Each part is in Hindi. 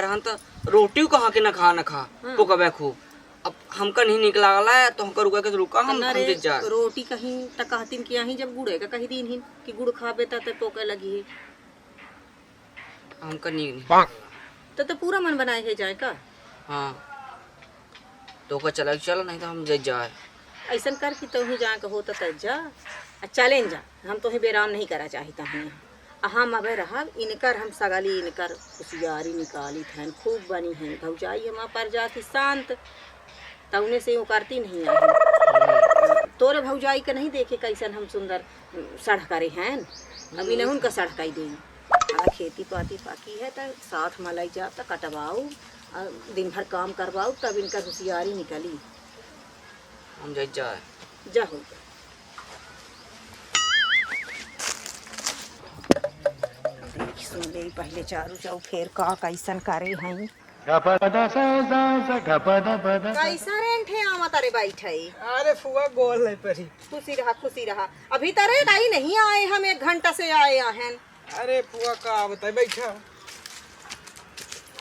रहन तो रोटी कहाँ के न खा पोकबे खूब। अब हमका नहीं निकला है तो हमका रुका के रुका हम जा रोटी कहीं त कहतीन कि यहीं जब गुड़े का कही दिन ही कि गुड़ खाबे त पोके लगी है हमका नहीं तो पूरा मन बनाए है जाए का। हाँ तो चला चल नहीं तो हम जाए ऐसा कर कि तो ही जाए का होता त जा चलें जा। हम तो ही बेराम नहीं करा चाहता हूँ हम अबे रहा इनकर हम सगाली इनकर होशियारी निकाली थैन खूब बनी है भौजाई हम पर जाती शांत तौने से यूँ करती नहीं है। तोरे भौजाई के नहीं देखे कैसन हम सुंदर सड़ करे हैं अभी न उनका सड़काई दें। खेती पाती पाकी है तो साथ मलाई जा तो कटवाओ दिन भर काम करवाओ तब इनका होशियारी निकली। हम जाए जा हो सुन ले पहले चारू जाऊ फिर का कैसन करे हैं कैसा रेंठे आवा तारे बैठे। अरे फुआ गोल है परी खुशी रहा अभी तारे कहीं नहीं आए हम 1 घंटा से आए हैं। अरे फुआ का बताए बैठा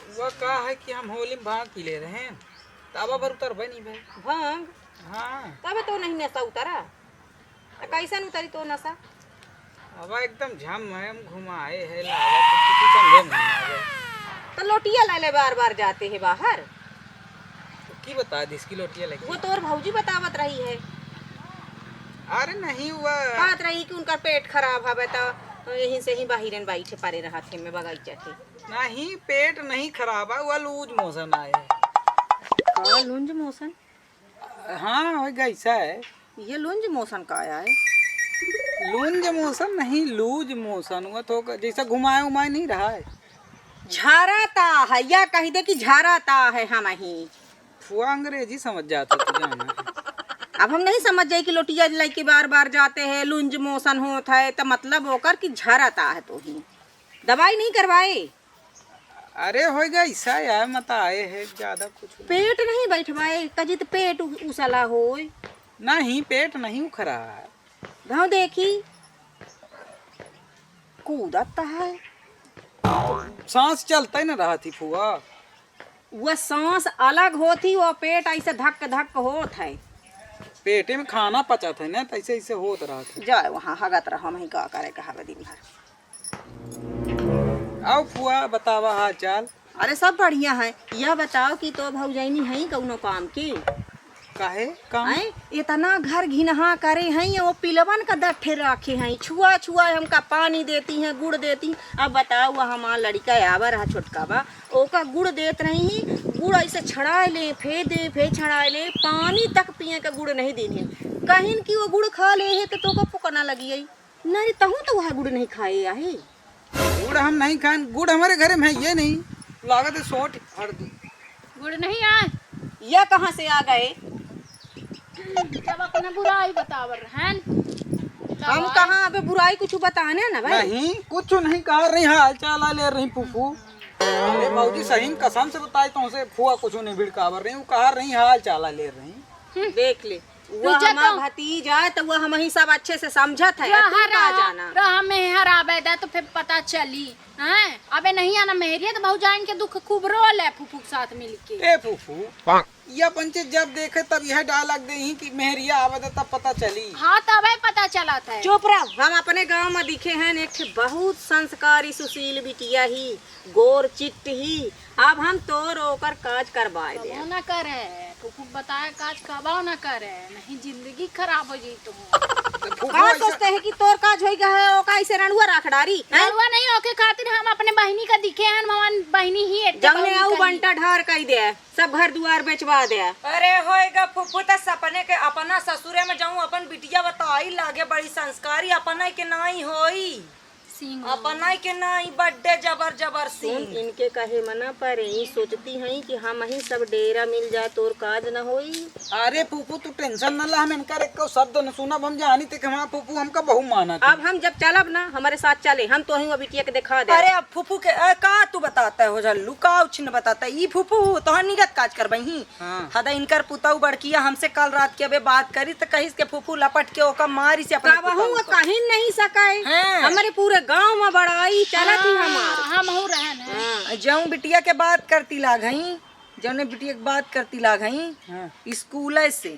फुआ का है कि हम होली में भांग पी ले रहे हैं तब पर उतर नहीं भाई भांग। हाँ तब तो नहीं नशा उतरा कैसन उतरी तो नशा अब एकदम झम है हम घुमाए है लावा तो किसी समझे नहीं आ गए तो लोटिया ले ले बार बार जाते हैं बाहर की बता दी इसकी लोटिया लगी वो तो और भौजी बतावत रही है। अरे नहीं हुआ बात रही कि उनका पेट खराब है तो यहीं से ही बाहर बैठे पड़े रहा थे मैं बगीचा थे। नहीं पेट नहीं खराब है वह लूज मोशन आए है लूंज मोशन। हाँ हो ऐसा है ये लूंज मोशन का आया है। लूंज मोशन नहीं लूज मोशन हुआ तो जैसा घुमाए उमाए नहीं रहा है झाराता है या कह दे कि झाराता है हम ही फुआ अंग्रेजी समझ जाता तो जाना अब हम नहीं समझ जाए कि लोटिया लेके बार बार जाते हैं लूंज मोशन होता है तो मतलब होकर कि झराता है तो ही दवाई नहीं करवाए। अरे हो गया ऐसा यार मत आए है ज्यादा कुछ पेट नहीं बैठवाए कजित पेट उसला हो नहीं पेट नहीं उखरा है गाँव देखी कूदता है सांस चलता ही न रहा थी फुआ वह सांस अलग होती वो पेट ऐसे धक धक होत है पेटे में खाना पचा था ना ऐसे ऐसे होत रहा था जाए वहाँ हगत रहा मैं का करे कहा दिन भर। आओ फुआ बतावा हाल चाल। अरे सब बढ़िया है यह बताओ कि तो भौजाइनी है कौनो काम की काहे काम इतना घर घिनहा करे हैं वो पिलवन का दट्ठे रखे हैं छुआ छुआ हमका पानी देती हैं गुड़ देती। अब बताओ वह हमारा लड़का आवा रहा छोटका बा ओका गुड़ देत रही गुड़ ऐसे छड़ा ले फे छड़ा ले पानी तक पिए का गुड़ नहीं देनी कहीं कि वो गुड़ खा ले है तो का पुकना लगी है नहीं तहूँ तो वह गुड़ नहीं खाए आहे गुड़ हम नहीं खान गुड़ हमारे घर में है ये नहीं लागत है 100 हरदी गुड़ नहीं आए यह कहाँ से आ गए जब अपना बुराई बतावर हैं हम कहाँ अबे बुराई कुछ बताने ना भाई नहीं कुछ नहीं कह रही हाल चाल ले रही फूफू। अरे मौजी सही कसम से बताई तो से फुआ कुछ नहीं भिड़कावर रही कह रही हाल चाल ले रही देख ले वो हमारा भतीजा तो वो हम ही सब अच्छे से समझत है जाना रहा मेहर आवे दे तो फिर पता चली हैं अबे नहीं आना मेहरिया तो भौजाइन के दुख खूब रोल है फूफू के साथ मिलके ए फूफू यह पंचायत जब देखे तब यह डायलॉग दे कि मेहरिया आवे तब पता चली। हाँ तब पता चला था। चुप रहो हम अपने गांव में दिखे हैं एक बहुत संस्कारी सुशील बिटिया ही गोर चिट्ट ही अब हम तो रोकर काज करवाए दे न करे फूफू बताए काज कबाओ न करे नहीं जिंदगी खराब हो जी तुम कहाँ सोचते हैं कि तोर काज होई है ओका ऐसे रणुआ राखडारी रणुआ नहीं ओके खातिर हम अपने बहनी का दिखे हैं हमार बहनी ही जमने आऊ बंटा ढार कई दे सब घर दुआर बेचवा दे। अरे होएगा फुफू त सपने के अपना ससुरे में जाऊं अपन बिटिया बताई लागे बड़ी संस्कारी अपना के नाई होई अपना के नाई बड्डे जबर जबर सिंह इनके कहे मना पर ही सोचती हैं कि हम ही सब डेरा मिल जाए तोर काज न होई। अरे फूफू तू टेंशन न ला हम इनका एक शब्द न सुना हम जानी थे कि हमारा फूफू हमका बहु माना अब हम जब चलब ना हमारे साथ चले हम तो ही बिटिया के दिखा दे। अरे अब फूफू के का तू बताता है हो जल्लू का उछन बताता है ई फूफू तो निगत काज करबही हदा इनकर पुताऊ बड़किया हमसे कल रात के अबे बात करी तो कहिस के फूफू लपट के ओका मारी से अपना कहीं नहीं सकाए हमारे पूरे गांव में बड़ाई चलत ही हमार। हम हो रहन है। हाँ, जाऊं बिटिया के बात करती लागई, जौने बिटिया के बात करती लागई हाँ। स्कूल से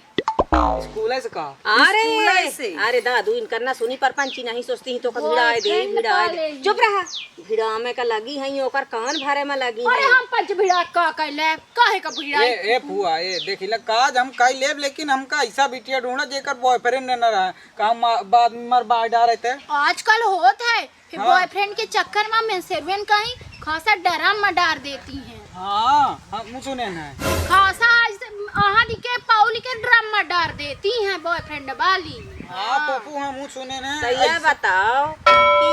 स्कूल से कहा अरे से। अरे दादू इनकर ना सुनी परपंची नहीं सोचती ही तो का भिड़ा दे भिड़ा दे। चुप रहा, भिड़ा में का लगी है ओकर कान भरे में लगी अरे है। हम पंच भिड़ा का कैले काहे का भिड़ा ए फुआ ए देखिला काज हम कई लेब, लेकिन हमका ऐसा बिटिया ढूंढा जेकर बॉयफ्रेंड न रहा का बाद में मर बाहर डाल रहते। आजकल होत है फिर हाँ। बॉयफ्रेंड के चक्कर में मेंसेरवेन कहीं खासा डराम में डार देती हैं। हाँ हम सुने हैं। खासा आहा दिके पाउली के ड्रम में डार देती हैं बॉयफ्रेंड वाली। हाँ पप्पू हम सुने हैं। तो ये बताओ कि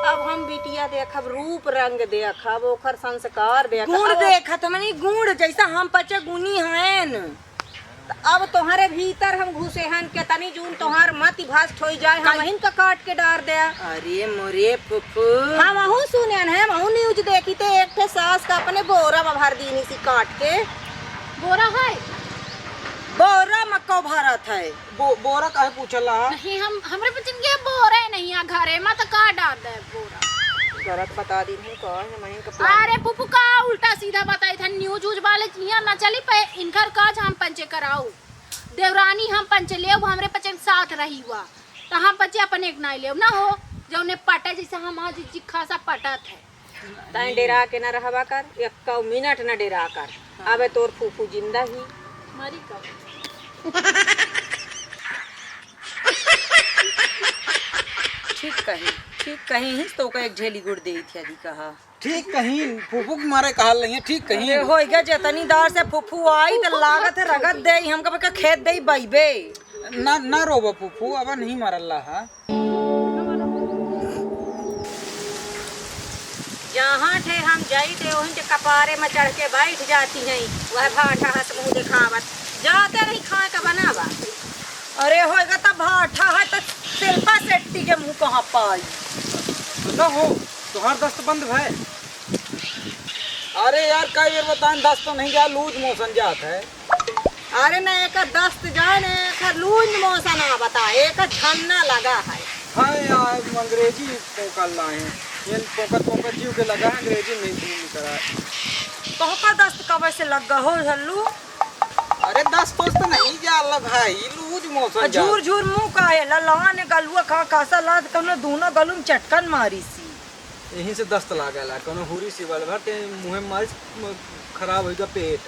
अब हम बिटिया देखब रूप रंग देखब ओकर संस्कार देखब। गुण देखत हमनी गुण जैसा हम पचे गुनी हैं। अब तुम्हारे भीतर हम घुसे हन के तनी जून तुम्हार मत भ्रष्ट हो जाए हम हिन का काट के डार दे। अरे मोरे फुफू हम अहू सुने हैं, हम अहू न्यूज देखी थे एक ठे सास का अपने बोरा में भर दीनी सी काट के। बोरा है बोरा मक्को भारत है। बोरा काहे पूछला? नहीं हम हमरे बचन के बोरे नहीं आ घरे में तो का डार दे बोरा। गलत बता दी हूं का है मैं का प्लान। अरे पुपू का उल्टा सीधा बताई था न्यूज उज वाले यहाँ ना चली पे इनकर काज हम पंचे कराऊ देवरानी हम पंचे ले हमरे पचन साथ रही हुआ तो हम बच्चे अपन एक ना ले ना हो जो उन्हें पटा जैसे हम आज जी खासा पटत है। तैं डेरा के न रहवा कर एक मिनट न डेरा कर। अबे तोर फूफू जिंदा ही मरी कब ठीक कहीं तो का एक झेली गुड़ दे थी अभी कहा। ठीक कहीं फूफू के मारे कहा नहीं है। ठीक कहीं हो गया जतनी दार से फुफू आई तो लागत है रगत दे हम कब का खेत दे बैबे ना रोबा फूफू अब नहीं मरल्ला है। जहाँ थे हम जाई थे वहीं के कपारे में चढ़ के बैठ जाती हैं वह भाठा हंस मुँह दिखावत जाते नहीं खाए का बनावा। अरे होएगा तब भाठा है तो शिल्पा शेट्टी के मुंह कहाँ पाई ना हो तुम्हार दस्त बंद है। अरे यार कई बार बताएं दस्त तो नहीं जा लूज मोशन जात है। अरे न एक दस्त जाए न एक लूज मौसम आ बता एक झन्ना लगा है। हाँ यार अंग्रेजी पोकल लाए हैं ये पोकत जीव के लगा है अंग्रेजी नहीं करा। तो का दस्त कब से लग हो झल्लू। अरे दस्त तो नहीं जाला भाई लूज मोशन झूर झूर मुंह का है ललवा ने गलुआ खा कासा लाद कनो दोनों गलू में चटकन मारी सी यहीं से दस्त लागेला कोनो हुरी सी वाल भरते मुंह में मारिस खराब हो गया पेट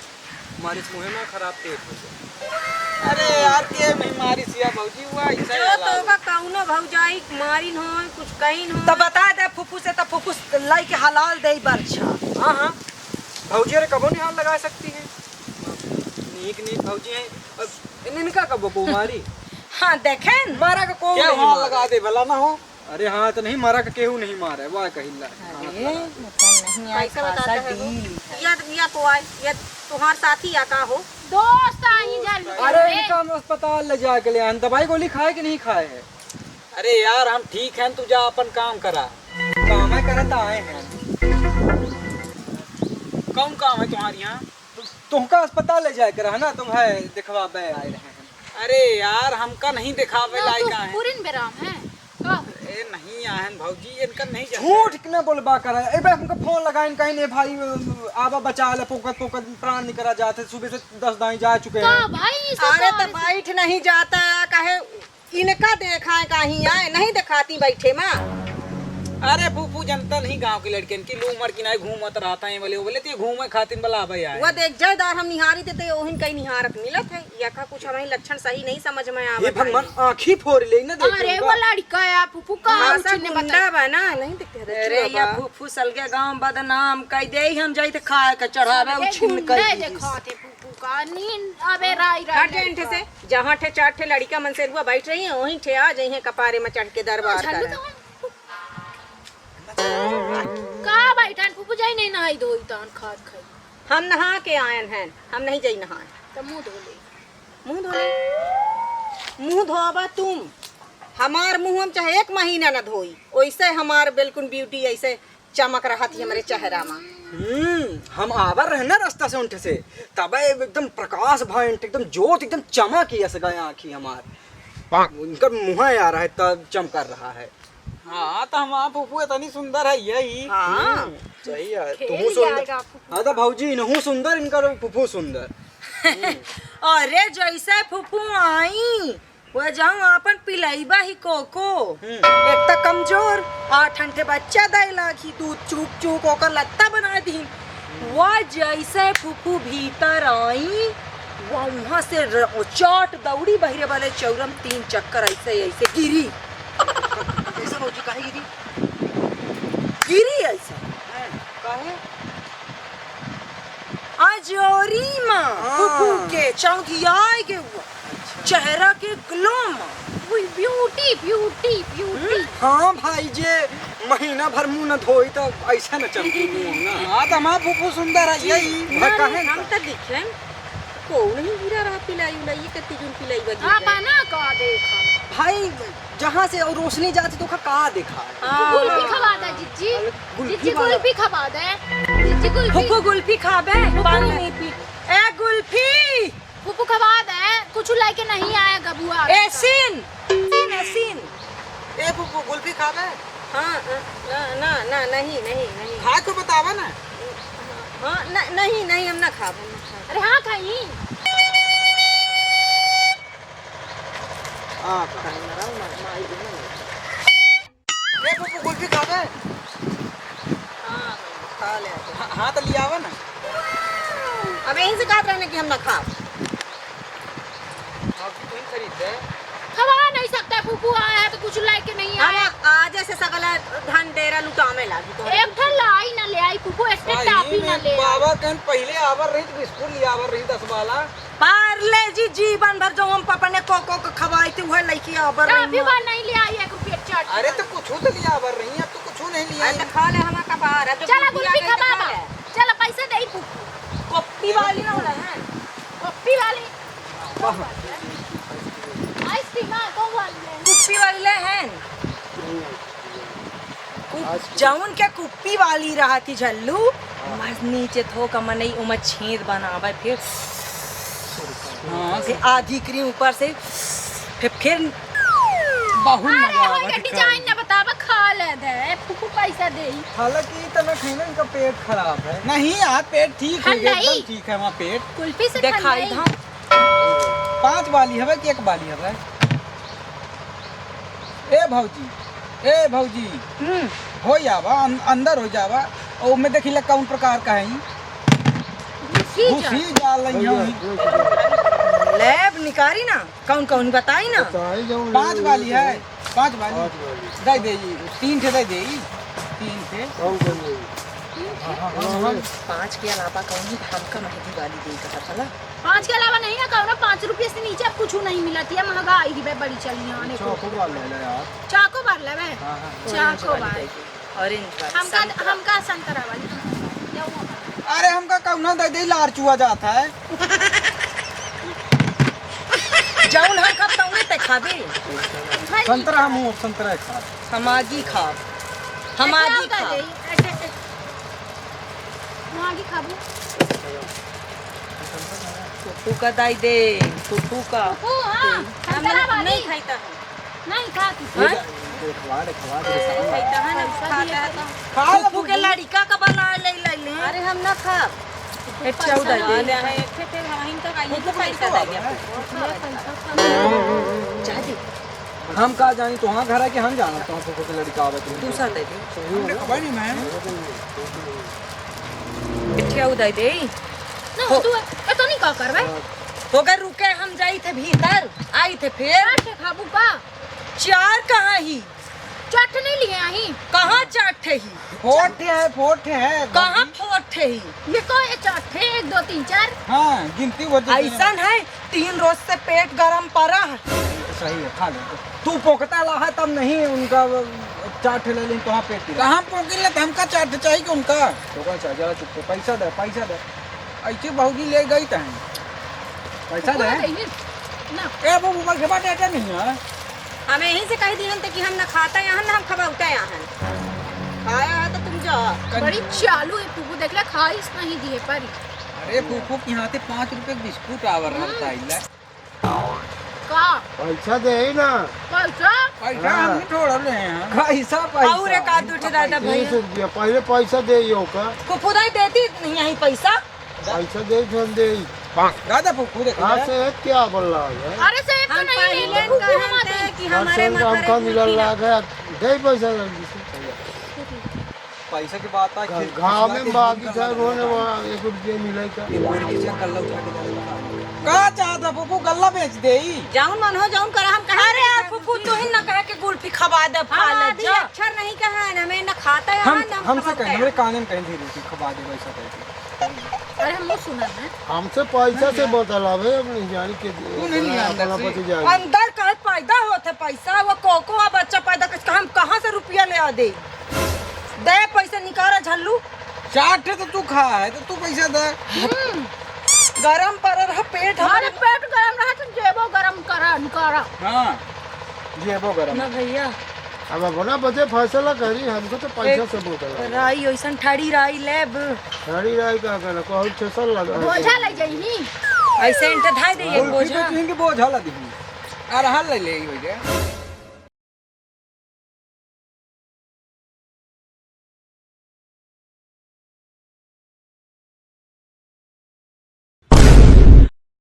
मारिस मुंह में खराब पेट हो गया। अरे यार के नहीं मारी सिया भौजी हुआ ऐसा जो तो का कौनो भौजाई मारिन हो कुछ कहीं हो तो बता दे फुफू से तो फुफू लाई के हलाल दे बरछा। हाँ हाँ भौजी अरे कबो नहीं हाल लगा सकती है नीक भौजी है इनका कबो को मारी। हाँ देखें मारा का को नहीं हाल लगा दे भला ना हो। अरे हाँ तो नहीं मारा का केहू नहीं मारे वाह कहिला। कैसे बताता है वो? या तो आए या तुम्हार साथी या का हो दोस्त आई जल अरे इनका हम अस्पताल ले जाके ले आए दवाई गोली खाए कि नहीं खाए है। अरे यार हम ठीक हैं तू जा अपन काम करा काम है करत आए हैं। कौन काम है तुम्हारे यहाँ? तुमका अस्पताल ले जाए कर है ना तुम है दिखवाबे आए रहे हैं। अरे यार हमका नहीं दिखावे लायक है। पूरिन बेराम है का ए नहीं आहन भौजी इनका नहीं झूठ कितना बोलबा कर ए बे हमको फोन लगाइन कहीं ने भाई आवा बचा ले पोकत प्राण निकला जाते सुबह से 10 दाई जा चुके का हैं। भाई अरे तो बैठ नहीं जाता है कहे इनका देखा है कहीं आए नहीं दिखाती बैठे माँ। अरे फूफू जनता नहीं गांव की लड़कियन की लू मर की नहीं घूमत रहता है बोले ते घूमे खातिर बला भाई आए। वो देख जायदार हम निहारी थे तो ओहिन कहीं निहारत मिलत है या का कुछ हमें लक्षण सही नहीं समझ में आवत। ये भगवान आँखी फोड़ ले ना देखो अरे वो लड़का है फुफू का भाषा उसने गुंडा बना नहीं दिखते अरे या फुफू सलगे गांव बदनाम कह दे हम जाई त खाए के चढ़ावे उ छिन नहीं कर दिखाते फुफू का नींद अबे राई हट जाए इनठे से जहाँ ठे चार ठे लड़का मन से रुआ बैठ रही है वहीं ठे आ जाइए कपारे में चढ़ के दरबार झल्लू कर। तो का बैठन फुफू जाई नहीं नहाई धोई तन खाद खाई हम नहा के आयन हैं हम नहीं जाई नहाए। तो मुंह धो ले मुंह धो मुंह धोबा तुम हमार मुंह हम चाहे 1 महीना न धोई वैसे हमार बिल्कुल ब्यूटी ऐसे चमक रहा थी हमारे चेहरा में। हम आवर रहे ना रास्ता से उनठे से तब एकदम प्रकाश भाई एकदम जोत एकदम चमक ही ऐसे गए आँखी हमार उनका मुँह आ रहा है तब चमक रहा है। हाँ तो हमारा फूफू इतनी सुंदर है यही। हाँ सही है। खेल जाएगा फुफू। हाँ तो भौजी इनहू सुंदर, इनका फूफू सुंदर। अरे जैसे फुफू आई वो जाऊं अपन पिलाईबा ही कोको। एक तो कमजोर 8 घंटे बच्चा दे लाखी दूध चूक चूक ओकर लत्ता बना दी। वह जैसे फुफू भीतर आई वहाँ से चोट दौड़ी बहरे वाले चौरम 3 चक्कर ऐसे ऐसे गिरी। कैसे भौजी काहे गिरी? गिरी ऐसे काहे? अजोरी माँ फुफू के चौंधियाए के हुआ चेहरा के ग्लो माँ। Beauty beauty beauty. हाँ भाई जे महीना भर मुंह न धोई तो ऐसा न चमकी मुंह ना। हाँ तो हमारा फूफू सुंदर है यही। नहीं, हम तो दिखे कौन ही गिरा रहा पिलाई उलाई कत्ती जुन पिलाई बगी आप आना का देखा भाई जहाँ से और रोशनी जाती तो का देखा है। कुल्फी खवा दे जिज्जी। जिज्जी कुल्फी खवा दे। जिज्जी कुल्फी। फुफू गुल्फी खाबे पानी नहीं पी। ए गुल्फी फुफू खवा दे। कुछ लेके नहीं आया गबुआ। एसिन एसिन ए फूफू कुल्फी खावे? हाँ ना ना नहीं नहीं नहीं खा के बतावा ना। हाँ नहीं नहीं हम ना खाब। अरे हाँ खाई। हाँ ए फूफू कुल्फी खावे? हाँ खा ले। हाँ तो लियावा ना। अब यहीं से कहा रहने कि हम ना खाब। तुम खरीदे? खवा नहीं सकता फुफू आया है तो कुछ लेके नहीं हम आया। आज से सगला धन डेरा लुटामे लागी तो एक ठन लाई ना ले आई फुफू एक टापी ना ले आई। बाबा कन पहले आवर रही बिस्कुट लियावर रही 10 वाला। पार्ले जी जीवन भर जो हम पापा ने कोको को खवाई थी वह लड़की आबर टापी बार नहीं ले आई 1 रुपया चाट। अरे तो कुछ तो लियावर रही अब तो कुछ नहीं लिया। तो खा ले हमारा कबार है तो चला गुल्फी कुल्फी आ गई तो खवा खा दे। ले। चला पैसे दे फुफू। कॉपी वाली ना होला है। कॉफी वाली। आइसक्रीम कौन वाली है? कुप्पी वाली है जौन के कुप्पी वाली रहा थी झल्लू मस्त नीचे थोक मनई उमा छेद बनावे फिर हाँ से आधी क्रीम ऊपर से फिर बहुत अरे मजा वो आवा के डिजाइन ना बतावा खा ले दे फुफू पैसा दे। हालांकि इतना खाना इनका पेट खराब है। नहीं यार पेट ठीक है एकदम ठीक है वहाँ पेट। कुल्फी से दिखाई खाई था 5 वाली है कि 1 वाली है? ए भौजी हो जावा अंदर हो जावा और मैं देखी ला कौन प्रकार का है घुसी जाल लैब निकारी ना कौन कौन बताई ना 5 वाली है 5 वाली दे दे 3 थे दे दे 3 थे 5 के अलावा कौन ही हमका मेहंदी वाली दे कहा था 5 के अलावा नहीं ना कहना 5 रुपये से नीचे अब कुछ नहीं मिला थी महंगाई ही बड़ी चली आने को। चाको बार ले बे चाको बार ऑरेंज हमका संतरा वाली। अरे हमका कौन दे दे लार चुआ जाता है। जाऊन हम कब तौने ते खाबे संतरा हम संतरा खा हमागी खाब हमागी खाब मागी खाबू फुफू का दाई दे फुफू का ओ हां संतरा वाली नहीं खाईता नहीं खा तू। खाईता है ना खाता है तो फुफू के लड़का का बना ले ले ले अरे हम ना खाब। एक चौदह दे ले है एक थे हम तो खाई तो पैसा दे गया जादी हम कहा जानी तो हाँ घर है कि हम जाना तो फूफू की लड़का आवे तो दूसरा दे दे खबर नहीं मैम इठिया उदय दे ना तू ए तो नहीं का करबे हो गए रुके हम जाई थे भीतर आई थे फिर चाट खाबू का 4 कहाँ ही चाट नहीं लिए आई कहाँ चाटे ही फोर्ट है कहाँ फोटे ही ये को ये चाट है 1 2 3 4 हाँ गिनती होती ऐसा है 3 रोज से पेट गरम पड़ा है सही है खा ले तू पोकता ला है तब नहीं उनका चाट ले लें तो हाँ पेट कहाँ पोकिल तो हमका चाट चाहिए कि उनका तो कौन सा जरा चुप पैसा दे ऐसे बहुजी ले गई तो पैसा दे ना ए वो ऊपर के बात ऐसा नहीं है हमें यहीं से कह दी हम कि हम ना खाता यहाँ ना हम खबाउता यहाँ खाया है तो तुम जाओ। बड़ी चालू है फूफू देख ले खाइस नहीं दिए पर अरे फूफू के यहाँ से 5 रुपए बिस्कुट आवर रहता है का पैसा दे ना। पैसा पैसा हम थोड़ा ले हैं कैसा पैसा और एक आध उठे दादा 30 भैया रुपया पहले पैसा दे का फुफू नहीं देती नहीं यही पैसा पैसा दे हम दे दादा फुफू देख कहाँ से है क्या बोल रहा है अरे से तो हम नहीं पहले ले फूफू कहते हमारे हैं कि हमारे हमका मथुरे मिलल रहा है दे पैसा जल्दी से पैसा की बात है गाँव में बाकी था उन्होंने वहाँ 1 रुपया मिला का का चाहता फुफू गल्ला बेच दे जाऊन मन हो जाऊन कर हम कहा अरे यार फुफू तू ही ना कहे कि गुल्फी खवा दे खा हम ले आदि जा अक्षर नहीं कहा है हमें न खाता है हम न हमसे खवाता कहें है। हमारे कान में कहीं थी खबा दे वैसा पैसा अरे हम सुना है हमसे पैसा से बतलावे अपनी जानी के तू नहीं अंदर से। पति जाए अंदर कहे पैदा होते पैसा वो कोको बच्चा पैदा कर हम कहाँ से रुपया ले आ दे दे पैसा निकाल झल्लू चाट तो तू खा है तो तू पैसा दे गरम पर रहा पेट हमारे पेट गरम रहा तो जेबो गरम करा हाँ जेबो गरम ना भैया अब अपना बचे फैसला करी हमको तो पैसा से बोतला राई ऐसा ठड़ी राई लेब साड़ी राय का कहना कहूँ 600 लगा बोझा ले जाइनी ऐसे इंटर धाई दे बोझा बोझा ला दी अरे हल ले ले